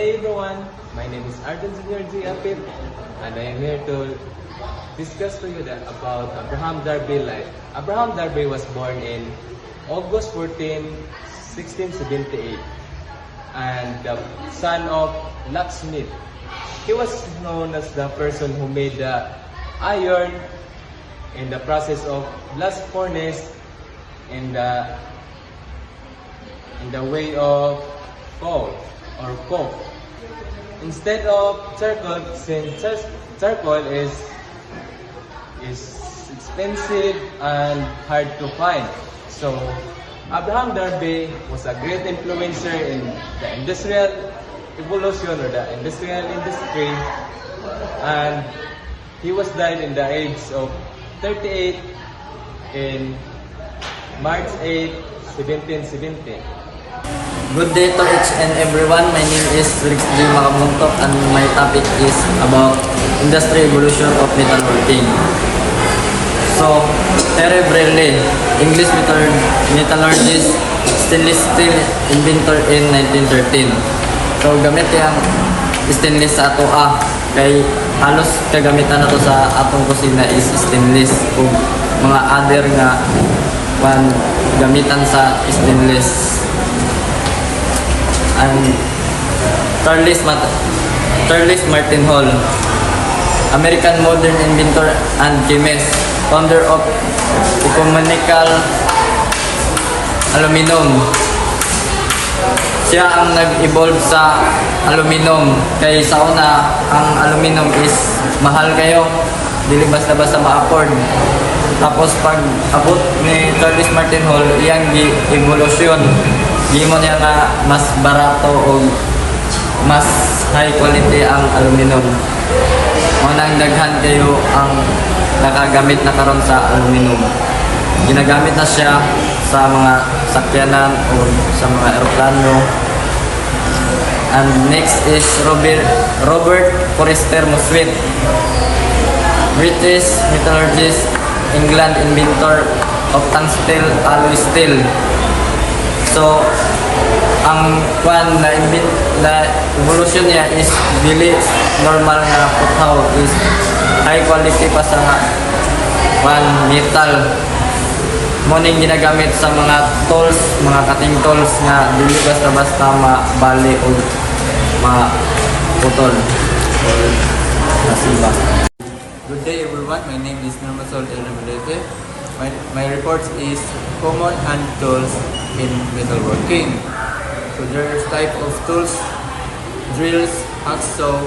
day everyone, my name is Arden Junior G. Apit and I am here to discuss to you about Abraham Darby life. Abraham Darby was born in August 14, 1678 and the son of locksmith. He was known as the person who made the iron in the process of blast furnace in the way of coal or coke. Instead of charcoal, since charcoal is expensive and hard to find. So Abraham Darby was a great influencer in the industrial evolution or the industrial industry, and he was died in the age of 38 in March 8, 1770. Good day to each and everyone. My name is Rex J. Makamuntok and my topic is about industry evolution of metalworking. So, Terry Breley, English metallurgist, stainless steel inventor in 1913. So, gamit yung stainless sa ato kay halos kagamitan na to sa atong kusina is stainless o mga other nga gamitan sa stainless. And Charles Martin Hall, American modern inventor and chemist, founder of ecumenical aluminum. Siya ang nag-evolve sa aluminum. Kay sa una, ang aluminum is mahal kayo, dili basta-basta ma-afford. Tapos pag abot ni Charles Martin Hall, iyang evolution. Di mo niya nga mas barato o mas high quality ang aluminum. Unang daghan kayo ang nakagamit na karon sa aluminum. Ginagamit na siya sa mga sakyanan o sa mga eroplano. And next is Robert Forrester Muswit, British metallurgist, England inventor of tungsten alloy steel. So, ang na evolution niya is dili normal nga puthaw is high quality pa sa metal. Morning ginagamit sa mga tools, mga cutting tools nga dili basta-basta mabali o maputol o masiba. Good day everyone, my name is Normasol Elremelete. My report is common hand tools in metalworking. So there's type of tools, drills, hacksaw,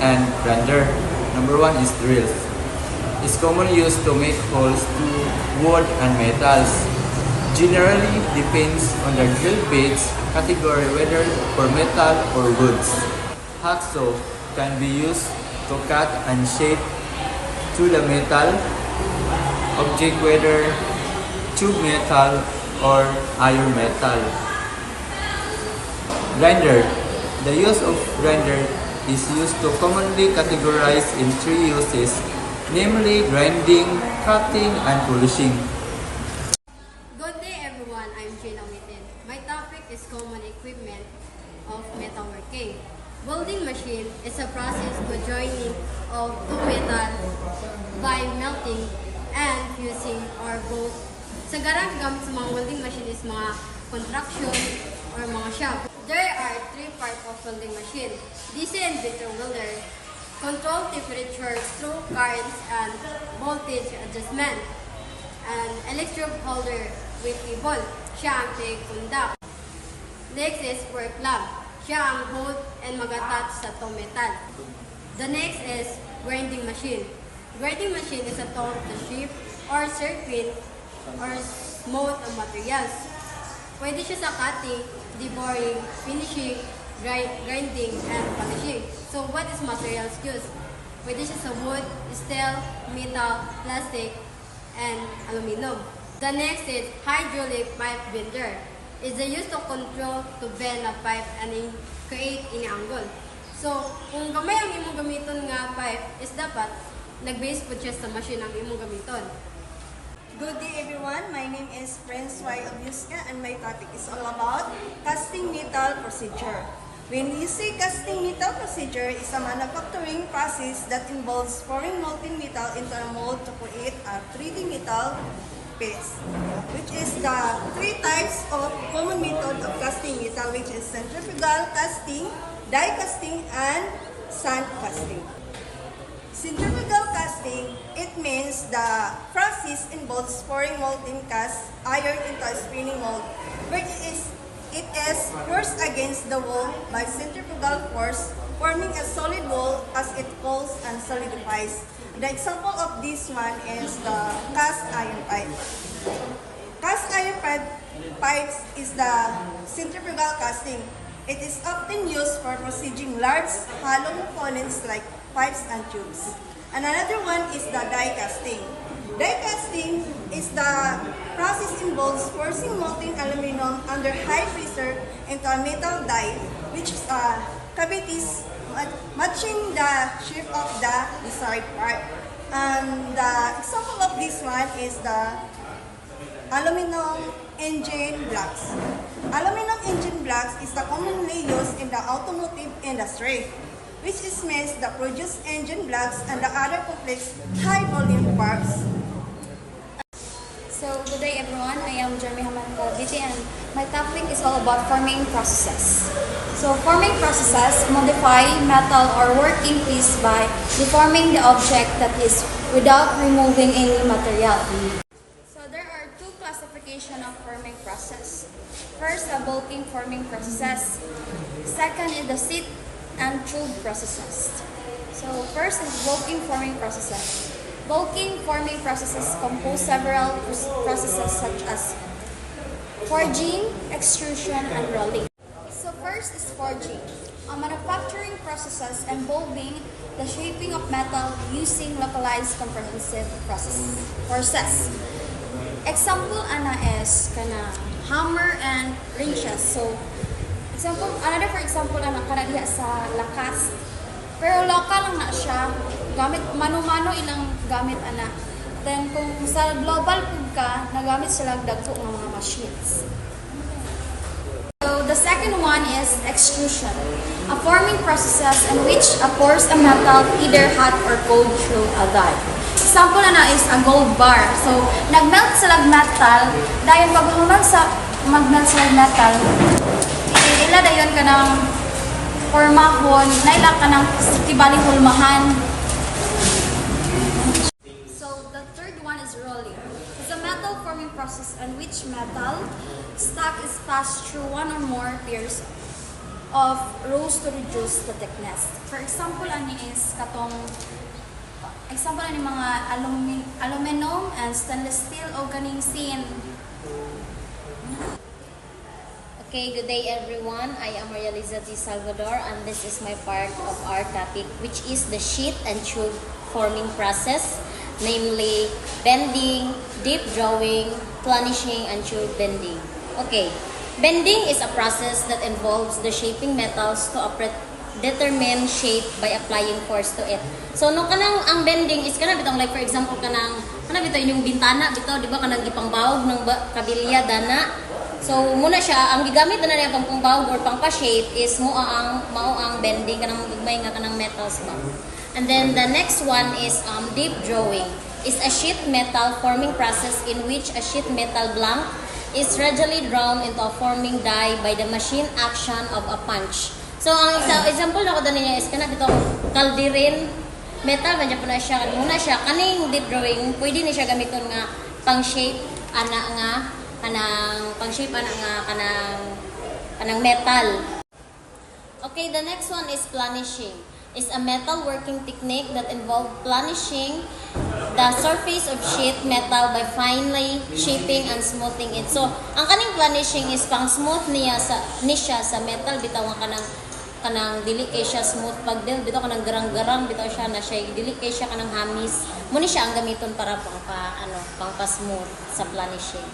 and grinder. Number one is drills. It's commonly used to make holes to wood and metals. Generally depends on the drill bits category, whether for metal or woods. Hacksaw can be used to cut and shape through the metal object, whether tube metal or iron metal. Grinder. The use of grinder is used to commonly categorize in three uses, namely grinding, cutting, and polishing. Good day everyone, I'm Gina Witin. My topic is common equipment of metalworking. Welding machine is a process to joining of two metal by melting and fusing or both. Sa garang gamit sa mga welding machine is mga contraction or mga shaft. There are three parts of welding machine. DC and bitter welder, control temperature through currents and voltage adjustment, and electrode holder with cable. Siya ang conduct. Next is work lamp. Siya ang hold and mag-attach sa tow metal. The next is grinding machine. Grinding machine is a tool to shape or circuit or smooth ang materials. Pwede siya sa cutting, deburring, finishing, grinding, and polishing. So what is materials used? Pwede siya sa wood, steel, metal, plastic, and aluminum. The next is hydraulic pipe bender. It's used to control to bend a pipe and create any angle. So, kung gamay ang imong gamiton nga pipe, is dapat nag-base po siya sa machine ang imong gamiton. Good day everyone, my name is Francois Obiusca and my topic is all about casting metal procedure. When you say casting metal procedure is a manufacturing process that involves pouring molten metal into a mold to create a 3D metal piece, which is the three types of common method of casting metal, which is centrifugal casting, die casting, and sand casting. Centrifugal casting, it means the process involves pouring molten cast iron into a spinning mold, which it is forced against the wall by centrifugal force, forming a solid wall as it cools and solidifies. The example of this one is the cast iron pipe. Cast iron pipes is the centrifugal casting. It is often used for processing large hollow components like pipes and tubes. And another one is the die casting. Die casting is the process involves forcing molten aluminum under high pressure into a metal die, which is cavities matching the shape of the desired part. And the example of this one is the aluminum engine blocks. Aluminum engine blocks is the commonly used in the automotive industry, which is means the produce engine blocks and the other complex high volume parts. So, good day everyone. I am Jeremy Haman Cavite and my topic is all about forming processes. So, forming processes modify metal or working piece by deforming the object that is without removing any material. So, there are two classifications of forming process. First, the bulking forming processes. Second is the seat and tube processes. So, first is bulking forming processes. Bulking forming processes compose several processes such as forging, extrusion, and rolling. So first is forging. A manufacturing processes involving the shaping of metal using localized comprehensive process. Example ana is kana hammer and wrenches. So another for example ana kana diha sa lakas. Pero local lang na siya, gamit mano-mano ilang gamit ana. Then kung sa global food ka, nagamit sila dagko ng mga machines. So the second one is extrusion, a forming process in which a pours a metal either hot or cold through a die. Example na is a gold bar. So nagmelt sila metal, dayon paghuman sa magmelt sila metal, ila dayon ka ng formahon, naila ka ng tibaling hulmahan. So, the third one is rolling. It's a metal forming process in which metal stock is passed through one or more pairs of rows to reduce the thickness. For example, ani is katong example ani mga aluminum and stainless steel o kaning sin. Okay, good day everyone. I am Maria Liza T. Salvador and this is my part of our topic, which is the sheet and tube forming process, namely bending, deep drawing, planishing, and tube bending. Okay, bending is a process that involves the shaping metals to a predetermined shape by applying force to it. So, no kanang ang bending is kanang bitong like for example kanang bitaw yung bintana bitaw di ba kanang gipangbawog ng kabilya dana. So, muna siya, ang gigamit na niya pang pangbawog or pang pa-shape is mao ang bending kanang gagmay nga kanang metals ba. And then the next one is deep drawing. Is a sheet metal forming process in which a sheet metal blank is readily drawn into a forming die by the machine action of a punch. So, ang example na ko doon niya is kana bitong kaldirin metal man po na siya muna siya kaning deep drawing pwede ni siya gamiton nga pang-shape ana nga kanang pang-shape nga kanang metal. Okay, the next one is planishing. Is a metal working technique that involves planishing the surface of sheet metal by finely shaping and smoothing it. So, ang kaning planishing is pang-smooth niya sa metal bitaw nga kanang dili kay siya smooth pag bitaw kanang garang-garang bitaw siya na siya dili kay siya kanang hamis. Muni siya ang gamiton para pang pa-smooth sa planishing.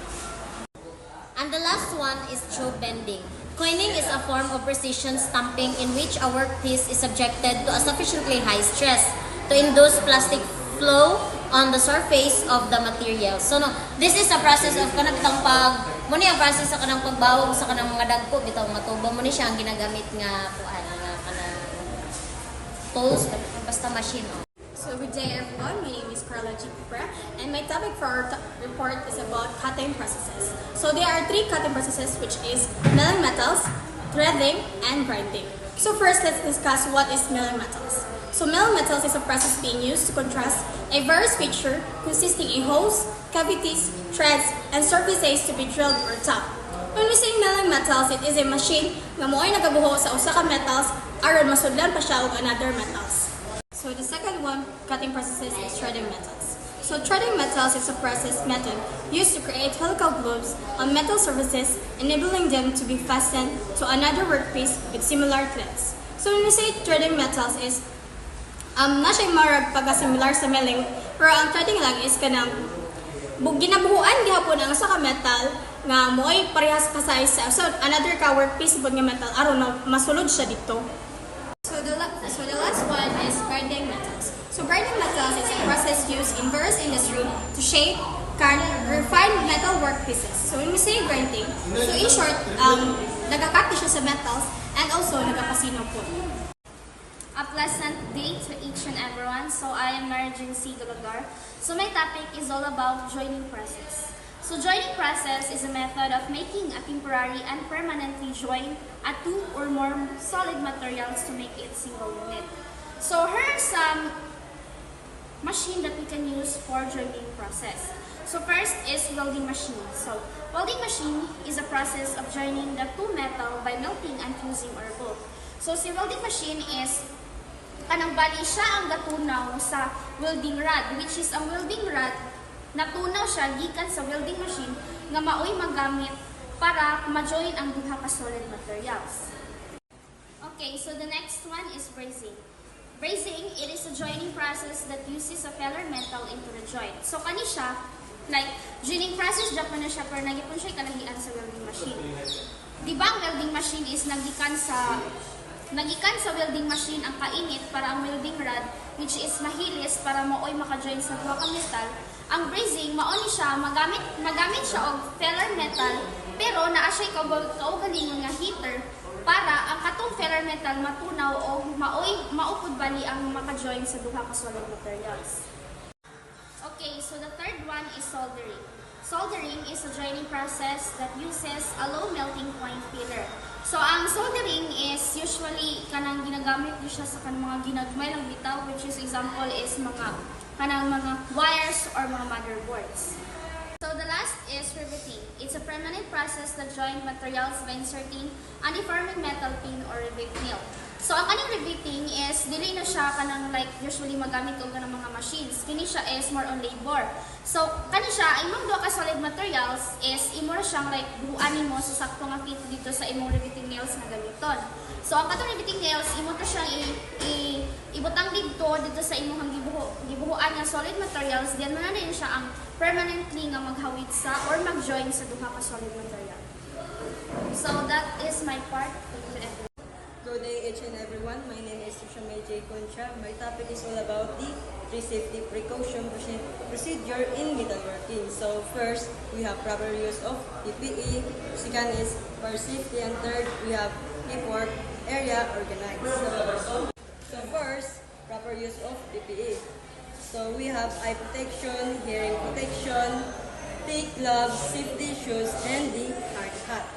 And the last one is tube bending. Coining is a form of precision stamping in which a workpiece is subjected to a sufficiently high stress to induce plastic flow on the surface of the material. So, no, this is a process of kanang mo ni ang process sa kanang pagbawog sa kanang mga dagko bitaw matuba mo ni siya ang ginagamit nga kuan nga kanang tools basta machine. So good day everyone, my name is Carla G. Cupra and my topic for our report is about cutting processes. So there are 3 cutting processes which is milling metals, threading, and grinding. So first let's discuss what is milling metals. So milling metals is a process being used to contrast a various feature consisting in holes, cavities, threads, and surfaces to be drilled or tapped. When we say milling metals, it is a machine nga mo'y nagabuho sa usa ka metals aron masudlan pa siya og another metals. So the second one, cutting processes, is threading metals. So threading metals is a process method used to create helical grooves on metal surfaces, enabling them to be fastened to another workpiece with similar threads. So when we say threading metals is, na siya marag pagka-similar sa milling, pero ang threading lang is kanang ginabuhuan gihapon ang usa ka metal nga mo'y parehas ka size sa another ka workpiece bud nga metal aron masulod siya dito. So the last one is grinding metals. So grinding metals is a process used in various industry to shape, cut, refine metal workpieces. So when we say grinding, so in short, nagakat siya sa metals and also nagapasino po. A pleasant day to each and everyone. So I am Marjin C. Dulagar. So my topic is all about joining process. So joining process is a method of making a temporary and permanently join a 2 or more solid materials to make it single unit. So here are some machine that we can use for joining process. So first is welding machine. So welding machine is a process of joining the 2 metal by melting and fusing or both. So si welding machine is kanang bali siya ang gatunaw sa welding rod, which is ang welding rod natunaw siya gikan sa welding machine nga maoy magamit para ma-join ang duha ka solid materials. Okay, so the next one is brazing. Brazing, it is a joining process that uses a feller metal into the joint. So kani siya, like, joining process dyan na siya, pero nagipon siya kalahian sa welding machine. Di ba ang welding machine is nagikan sa welding machine ang kainit para ang welding rod, which is mahilis para maoy maka-join sa duha ka metal. Ang brazing, maoni siya, magamit siya og feller metal, pero naa siya kaugalingon nga heater para ang katong feller metal matunaw o maupod bali ang maka-join sa duha ka solid materials. Okay, so the third one is soldering. Soldering is a joining process that uses a low melting point filler. So ang soldering is usually kanang ginagamit niyo siya sa kanang mga ginagmay lang bitaw, which is example is mga wires or mga motherboards. So the last is riveting. It's a permanent process that join materials by inserting a deforming metal pin or rivet nail. So ang kaning riveting is dili na siya kanang like usually magamit og kanang mga machines. Kini siya is more on labor. So kani siya imong duha ka solid materials is imo ra siyang like buuan mo sa sakto nga fit dito sa imong riveting nails nga gamiton. So ang katong riveting nails imo to siyang ibutang dito sa imong gibuhuan nga solid materials, diyan man na din siya ang permanently nga maghawid sa or mag-join sa duha ka solid material. So that is my part. Good day each and everyone. My name is Shamay J. Concha. My topic is all about the 3 safety precaution procedure in metalworking. So first, we have proper use of PPE. Second is fire safety. And third, we have keep work area organized. So first, proper use of PPE. So we have eye protection, hearing protection, thick gloves, safety shoes, and the hard hat.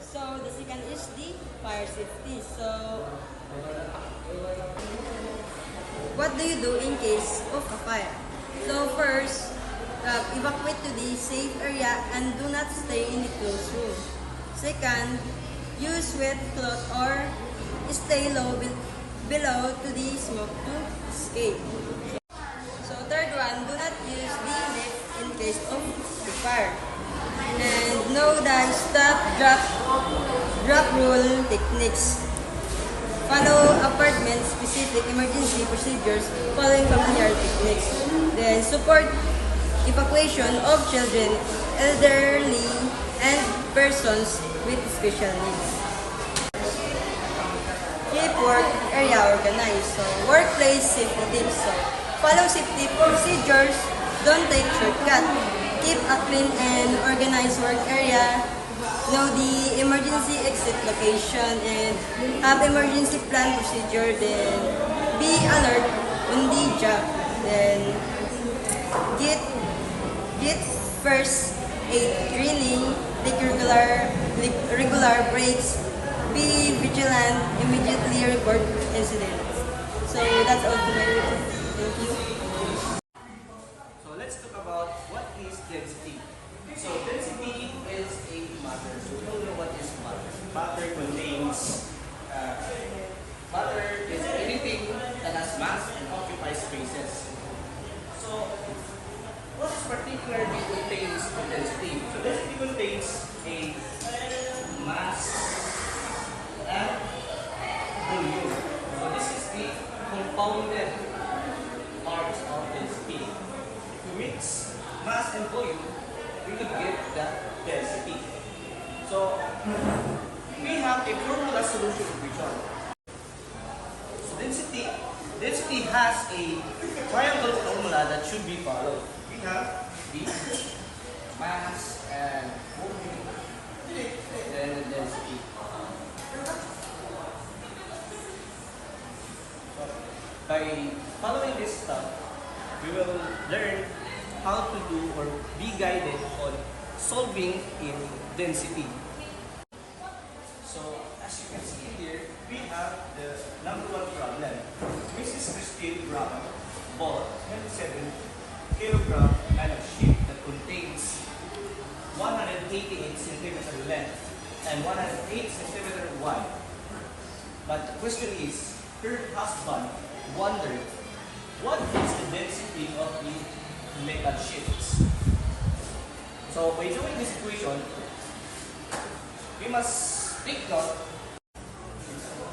So the second is the fire safety. So what do you do in case of a fire? So first, evacuate to the safe area and do not stay in the closed room. Second, use wet cloth or stay low below to the smoke to escape. So third one, do not use the lift in case of the fire. And know the stop, drop rule techniques. Follow apartment-specific emergency procedures following familiar techniques. Then support evacuation of children, elderly, and persons with special needs. Keep work area organized. So workplace safety tips. So follow safety procedures. Don't take shortcuts. keep a clean and organized work area, know the emergency exit location, and have emergency plan procedure, then be alert on the job, then get first aid training, take regular breaks, be vigilant, immediately report incidents. So that's all to my report. Thank you. So let's talk about what is density. So density is a matter. So we don't know what is matter. Matter contains matter is anything that has mass and occupies spaces. So what is particularly contains the density? So density contains a mass and volume. So this is the compounded parts of density. If we mix mass and volume, we could get the density. So we have a formula solution equation. So density has a triangle formula that should be followed. We have the mass and volume, then the density. So by following this stuff, we will learn how to do or be guided on solving in density. So as you can see here, we have the number one problem. Mrs. Christine Brown bought 27 kilogram and a sheet that contains 188 centimeter length and 108 centimeter wide. But the question is, her husband wondered, what is the density of the metal sheets? So by doing this equation, we must take note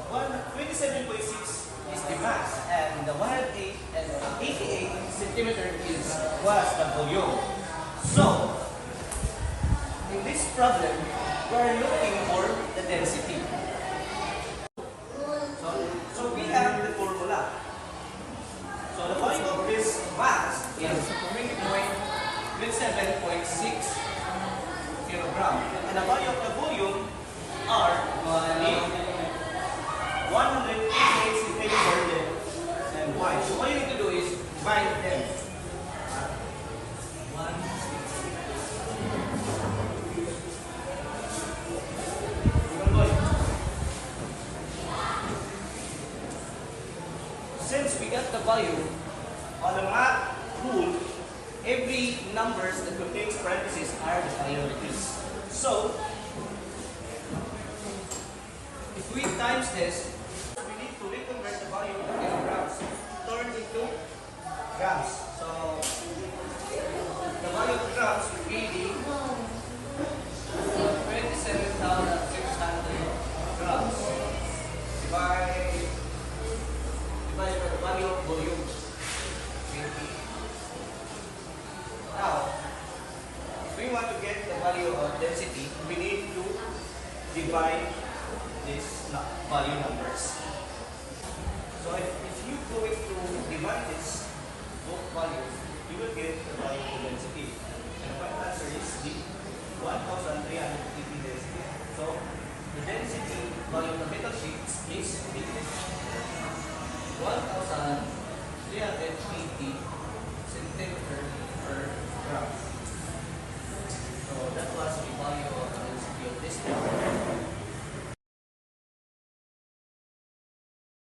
27.6 is the mass and the 108 and 88 centimeter was the volume. So in this problem, we are looking for the density. So we have the formula. So the value of this mass is 27.6 kilogram. And the value of the volume are 188 centimeter and wide. So what you need to do is divide them. Since we got the value on the math rule, every numbers that contains parentheses are the priorities. So if we times this, we need to reconvert the value of kilograms turn into grams. So the value of grams would be the 27,600 grams divided by the value of volume. 20. Now, if we want to get the value of density, we need to divide these value numbers. So if you go to divide this both values, you will get the value of density. And the answer is the 1,350 density. So the density value of the metal sheets is the 1,380